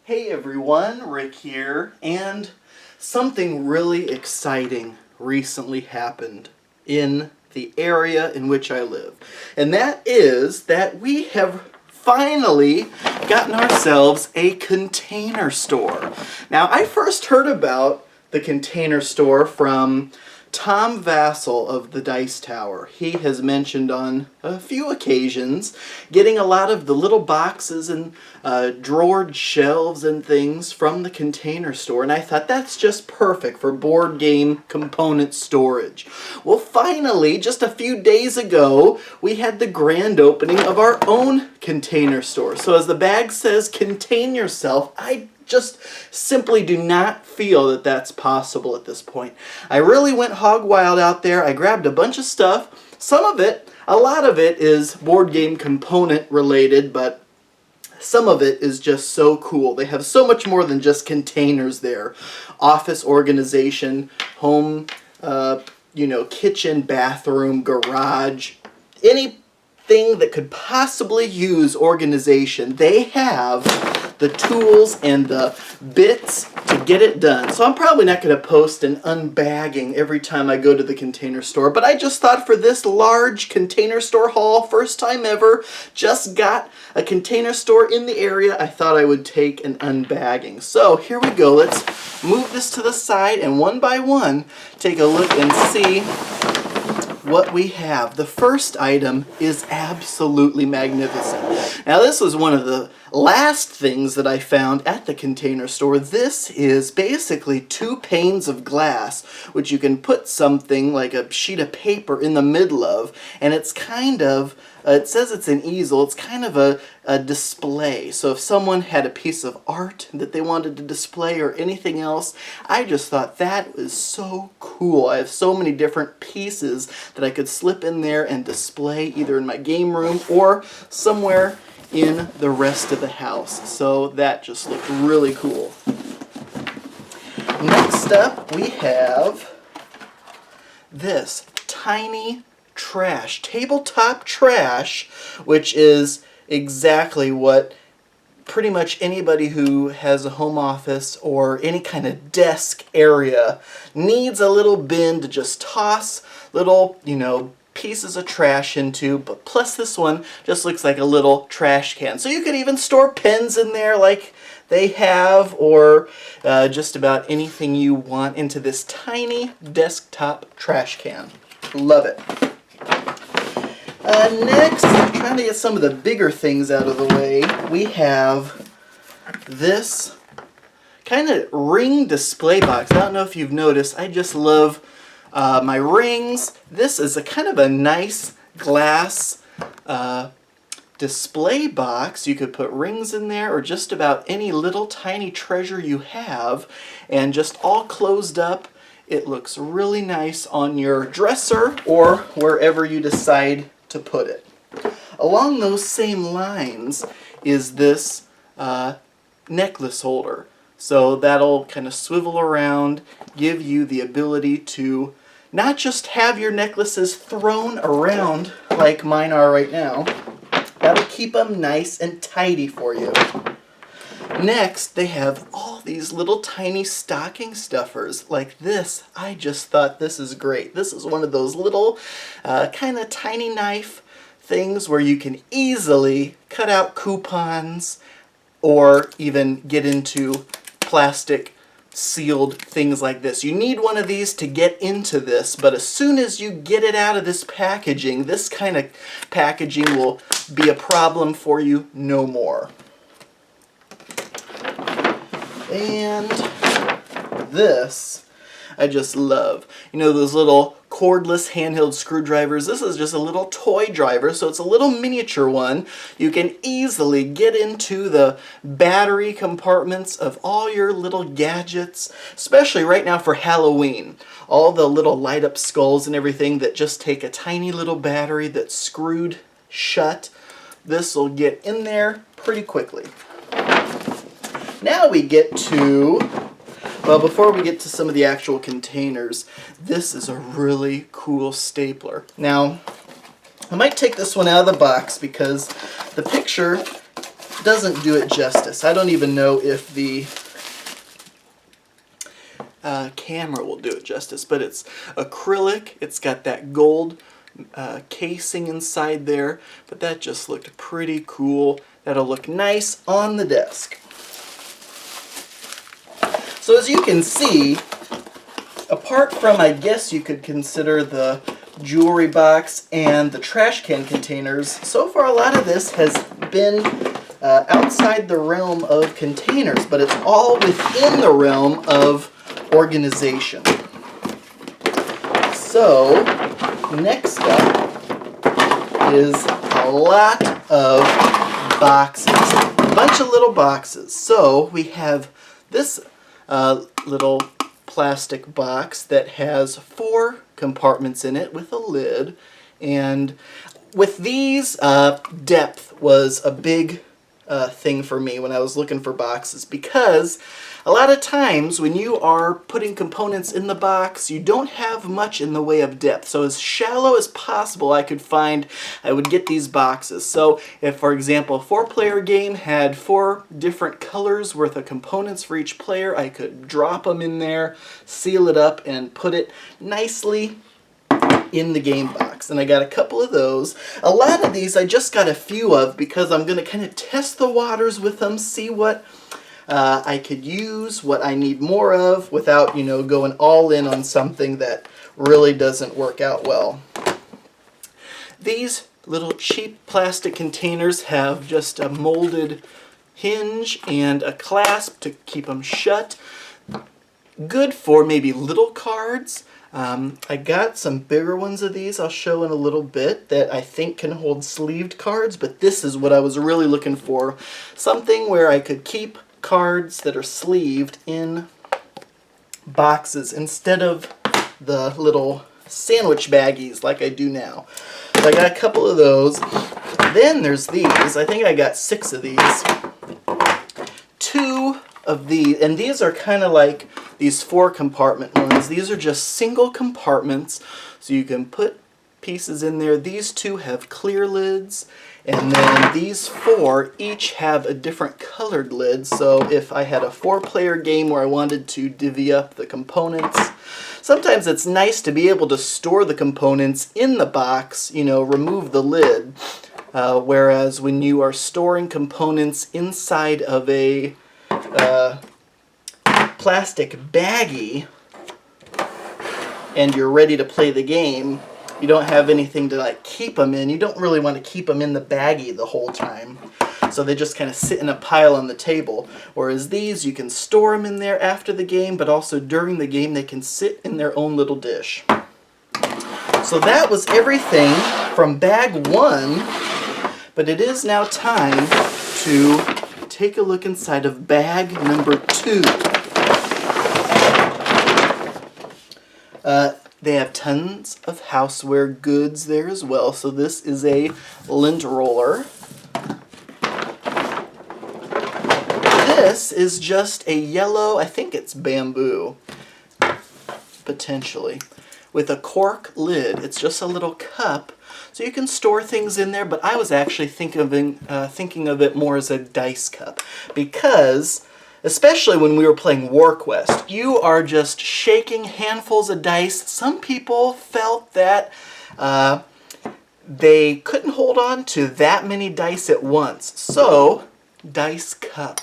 Hey everyone, Rick here, and something really exciting recently happened in the area in which I live. And that is that we have finally gotten ourselves a container store. Now, I first heard about the container store from Tom Vassell of the Dice Tower. He has mentioned on a few occasions getting a lot of the little boxes and drawered shelves and things from the container store, and I thought that's just perfect for board game component storage. Well, finally, just a few days ago, we had the grand opening of our own container store. So as the bag says, contain yourself, I just simply do not feel that that's possible at this point. I really went hog wild out there. I grabbed a bunch of stuff. Some of it, a lot of it is board game component related, but some of it is just so cool. They have so much more than just containers there. Office organization, home, kitchen, bathroom, garage, anything that could possibly use organization. They have the tools and the bits to get it done. So I'm probably not going to post an unbagging every time I go to the container store, but I just thought for this large container store haul, first time ever, just got a container store in the area, I thought I would take an unbagging. So here we go. Let's move this to the side and one by one take a look and see what we have. The first item is absolutely magnificent. Now, this was one of the last things that I found at the container store. This is basically 2 panes of glass, which you can put something like a sheet of paper in the middle of, and it's kind of it says it's an easel. It's kind of a display. So if someone had a piece of art that they wanted to display or anything else, I just thought that was so cool. I have so many different pieces that I could slip in there and display either in my game room or somewhere in the rest of the house. So that just looked really cool. Next up, we have this tiny tabletop trash, which is exactly what pretty much anybody who has a home office or any kind of desk area needs. A little bin to just toss little, pieces of trash into, but plus this one just looks like a little trash can. So you could even store pens in there like they have, or just about anything you want into this tiny desktop trash can. Love it. Next, trying to get some of the bigger things out of the way, we have this kind of ring display box. I don't know if you've noticed, I just love my rings. This is a kind of a nice glass display box. You could put rings in there or just about any little tiny treasure you have, and just all closed up. It looks really nice on your dresser or wherever you decide to put it. Along those same lines is this necklace holder. So that'll kind of swivel around, give you the ability to not just have your necklaces thrown around like mine are right now. That'll keep them nice and tidy for you. Next, they have all these little tiny stocking stuffers like this. I just thought this is great. This is one of those little kind of tiny knife things where you can easily cut out coupons or even get into plastic sealed things like this. You need one of these to get into this, but as soon as you get it out of this packaging, this kind of packaging will be a problem for you no more. And this, I just love. Those little cordless handheld screwdrivers. This is just a little toy driver, so it's a little miniature one. You can easily get into the battery compartments of all your little gadgets, especially right now for Halloween. All the little light up skulls and everything that just take a tiny little battery that's screwed shut. This will get in there pretty quickly. Now we get to, well, before we get to some of the actual containers, this is a really cool stapler. Now, I might take this one out of the box because the picture doesn't do it justice. I don't even know if the camera will do it justice, but it's acrylic. It's got that gold casing inside there, but that just looked pretty cool. That'll look nice on the desk. So as you can see, apart from, I guess you could consider the jewelry box and the trash can containers, so far a lot of this has been outside the realm of containers, but it's all within the realm of organization. So, next up is a lot of boxes, a bunch of little boxes. So, we have this little plastic box that has 4 compartments in it with a lid, and with these, depth was a big thing for me when I was looking for boxes, because a lot of times when you are putting components in the box, you don't have much in the way of depth. So as shallow as possible I would get these boxes. So if, for example, a 4-player game had 4 different colors worth of components for each player, I could drop them in there, seal it up, and put it nicely in the game box. And I got a couple of those. A lot of these I just got a few of because I'm going to kind of test the waters with them, see what I could use, what I need more of, without, you know, going all in on something that really doesn't work out well. These little cheap plastic containers have just a molded hinge and a clasp to keep them shut. Good for maybe little cards. I got some bigger ones of these I'll show in a little bit that I think can hold sleeved cards, but this is what I was really looking for. Something where I could keep cards that are sleeved in boxes instead of the little sandwich baggies like I do now. So I got a couple of those. Then there's these. I think I got 6 of these. 2 of these, and these are kind of like these 4 compartment ones. These are just single compartments, so you can put pieces in there. These 2 have clear lids, and then these 4 each have a different colored lid. So if I had a 4-player game where I wanted to divvy up the components, sometimes it's nice to be able to store the components in the box, you know, remove the lid. Whereas when you are storing components inside of a plastic baggie and you're ready to play the game, you don't have anything to like keep them in. You don't really want to keep them in the baggie the whole time. So they just kind of sit in a pile on the table. Whereas these, you can store them in there after the game, but also during the game they can sit in their own little dish. So that was everything from bag 1, but it is now time to take a look inside of bag number 2. They have tons of houseware goods there as well. So this is a lint roller. This is just a yellow, I think it's bamboo, potentially, with a cork lid. It's just a little cup, so you can store things in there, but I was actually thinking of it more as a dice cup, because especially when we were playing WarQuest, you are just shaking handfuls of dice. Some people felt that they couldn't hold on to that many dice at once, so dice cup.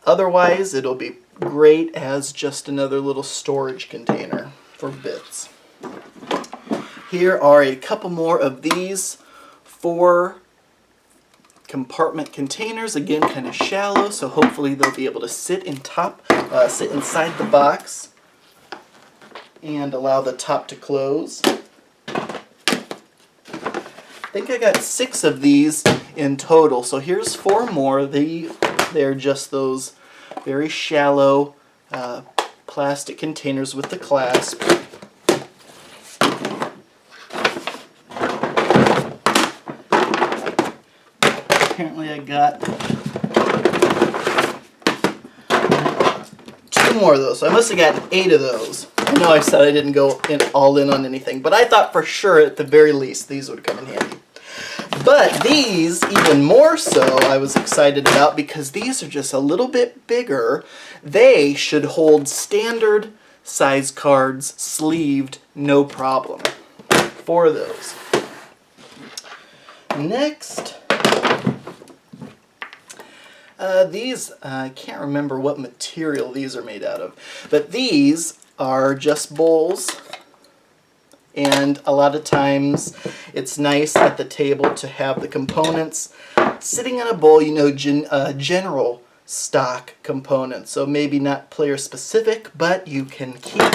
Otherwise, it'll be great as just another little storage container for bits. Here are a couple more of these 4 compartment containers, again kind of shallow, so hopefully they'll be able to sit inside the box and allow the top to close. I think I got 6 of these in total, so here's 4 more. They're just those very shallow plastic containers with the clasp. Apparently I got 2 more of those, so I must have got 8 of those. I know I said I didn't go all in on anything, but I thought for sure at the very least these would come in handy. But these, even more so, I was excited about because these are just a little bit bigger. They should hold standard size cards, sleeved, no problem. 4 of those. Next, these, I can't remember what material these are made out of, but these are just bowls. And a lot of times it's nice at the table to have the components sitting in a bowl, you know, general stock components. So maybe not player specific, but you can keep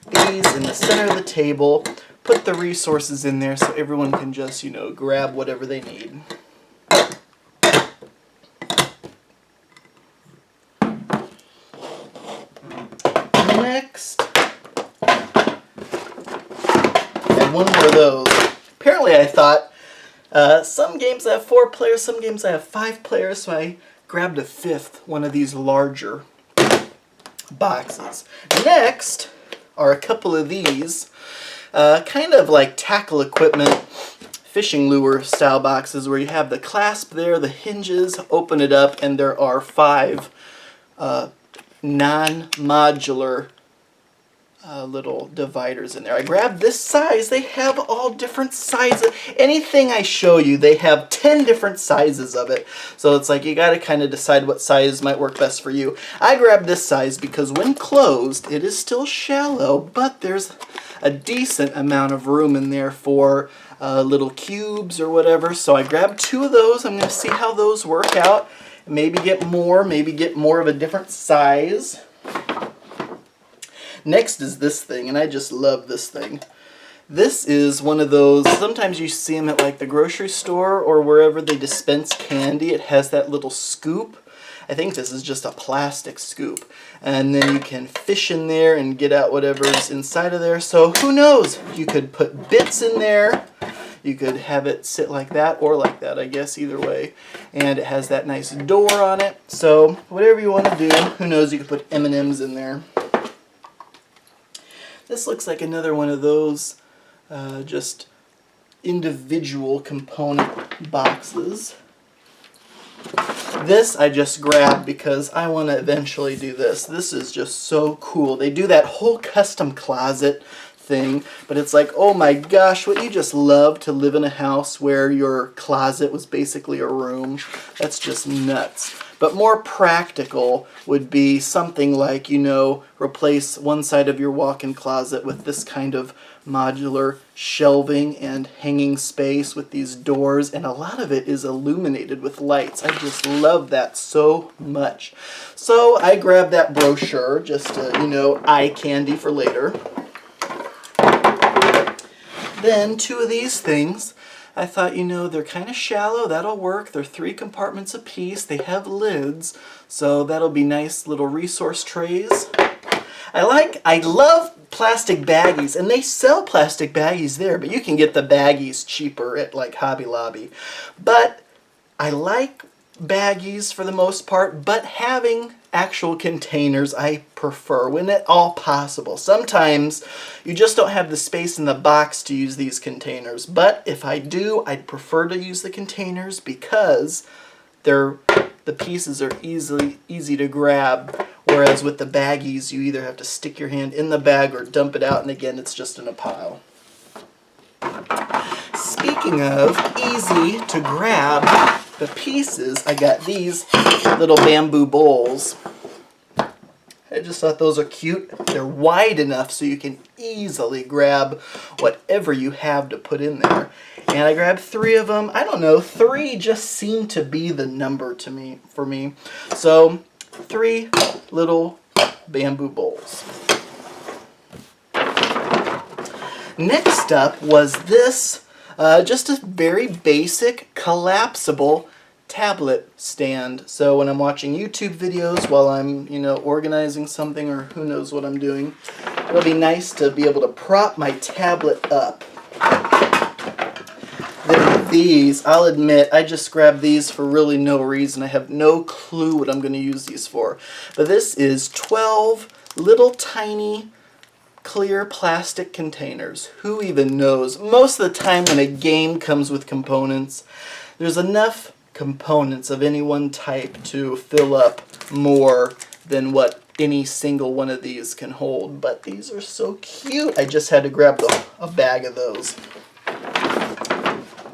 these in the center of the table, put the resources in there so everyone can just, you know, grab whatever they need. Next, one more of those. Apparently I thought some games I have 4 players, some games I have 5 players, so I grabbed a 5th one of these larger boxes. Next are a couple of these kind of like tackle equipment, fishing lure style boxes where you have the clasp there, the hinges, open it up, and there are 5 non-modular little dividers in there. I grabbed this size. They have all different sizes. Anything I show you, they have 10 different sizes of it. So it's like you got to kind of decide what size might work best for you. I grabbed this size because when closed, it is still shallow, but there's a decent amount of room in there for little cubes or whatever. So I grabbed 2 of those. I'm going to see how those work out. Maybe get more of a different size. Next is this thing, and I just love this thing. This is one of those, sometimes you see them at like the grocery store or wherever they dispense candy. It has that little scoop. I think this is just a plastic scoop. And then you can fish in there and get out whatever's inside of there. So who knows? You could put bits in there. You could have it sit like that or like that, I guess, either way. And it has that nice door on it. So whatever you want to do, who knows, you could put M&Ms in there. This looks like another one of those just individual component boxes. This I just grabbed because I want to eventually do this. This is just so cool. They do that whole custom closet thing, but it's like, oh my gosh, wouldn't you just love to live in a house where your closet was basically a room? That's just nuts. But more practical would be something like, you know, replace one side of your walk-in closet with this kind of modular shelving and hanging space with these doors, and a lot of it is illuminated with lights. I just love that so much. So I grabbed that brochure just to, you know, eye candy for later. Then 2 of these things. I thought, you know, they're kind of shallow. That'll work. They're 3 compartments apiece. They have lids, so that'll be nice little resource trays. I love plastic baggies, and they sell plastic baggies there, but you can get the baggies cheaper at like Hobby Lobby. But I like baggies for the most part, but having actual containers I prefer when at all possible. Sometimes you just don't have the space in the box to use these containers, but if I do, I'd prefer to use the containers because the pieces are easy to grab, whereas with the baggies you either have to stick your hand in the bag or dump it out, and again it's just in a pile. Speaking of easy to grab the pieces, I got these little bamboo bowls. I just thought those are cute. They're wide enough so you can easily grab whatever you have to put in there. And I grabbed 3 of them. I don't know, 3 just seemed to be the number for me. So 3 little bamboo bowls. Next up was this, just a very basic collapsible tablet stand. So when I'm watching YouTube videos while I'm, you know, organizing something or who knows what I'm doing, it'll be nice to be able to prop my tablet up. Then these, I'll admit, I just grabbed these for really no reason. I have no clue what I'm going to use these for. But this is 12 little tiny clear plastic containers. Who even knows? Most of the time when a game comes with components, there's enough components of any one type to fill up more than what any single one of these can hold. But these are so cute. I just had to grab a bag of those.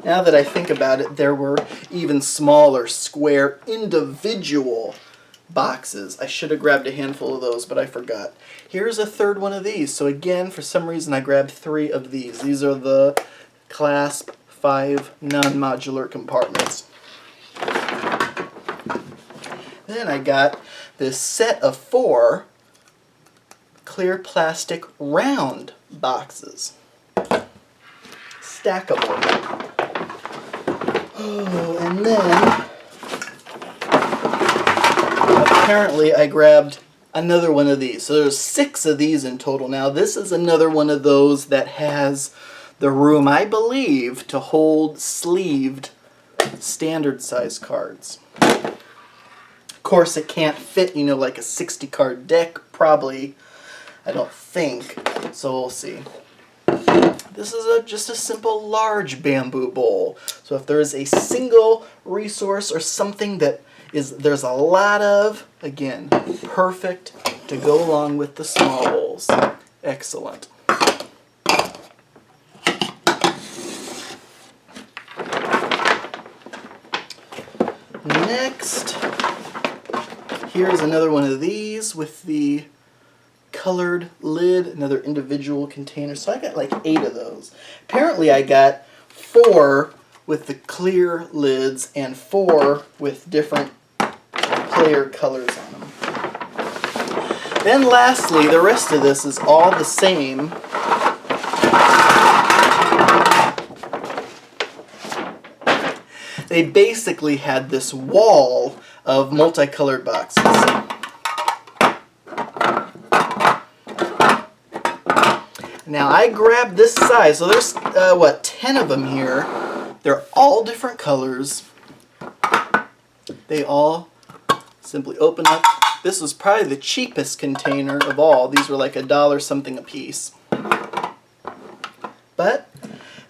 Now that I think about it, there were even smaller, square, individual boxes. I should have grabbed a handful of those, but I forgot. Here's a third one of these. So again, for some reason, I grabbed 3 of these. These are the clasp 5 non-modular compartments. Then I got this set of 4 clear plastic round boxes. Stackable. Oh, and then apparently I grabbed another one of these. So there's 6 of these in total now. This is another one of those that has the room, I believe, to hold sleeved standard size cards. Of course, it can't fit, you know, like a 60 card deck, probably. I don't think. So we'll see. This is just a simple large bamboo bowl. So if there is a single resource or something that there's a lot of, again, perfect to go along with the small bowls. Excellent. Next, here's another one of these with the colored lid, another individual container. So I got like 8 of those. Apparently I got 4 with the clear lids and 4 with different clear colors on them. Then lastly, the rest of this is all the same. They basically had this wall of multicolored boxes. Now I grabbed this size, so there's 10 of them here. They're all different colors. They all simply open up. This was probably the cheapest container of all. These were like $1 something a piece. But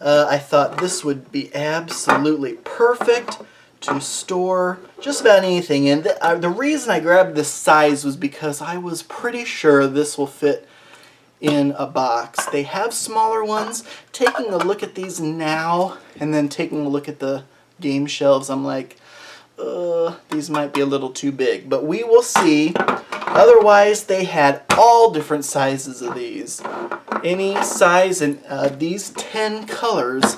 I thought this would be absolutely perfect to store just about anything in. The reason I grabbed this size was because I was pretty sure this will fit in a box. They have smaller ones. Taking a look at these now and then taking a look at the game shelves, I'm like, these might be a little too big, but we will see. Otherwise, they had all different sizes of these. Any size in these 10 colors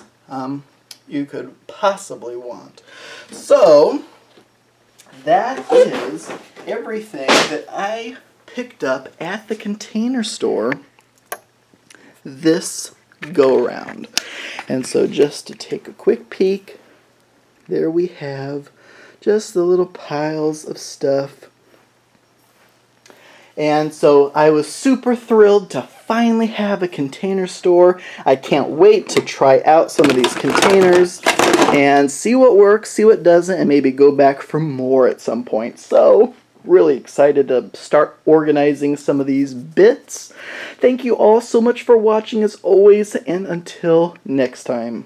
you could possibly want. So, that is everything that I picked up at the Container Store this go-around. And so just to take a quick peek, there we have just the little piles of stuff. And so I was super thrilled to finally have a Container Store. I can't wait to try out some of these containers and see what works, see what doesn't, and maybe go back for more at some point. So, really excited to start organizing some of these bits. Thank you all so much for watching as always, and until next time.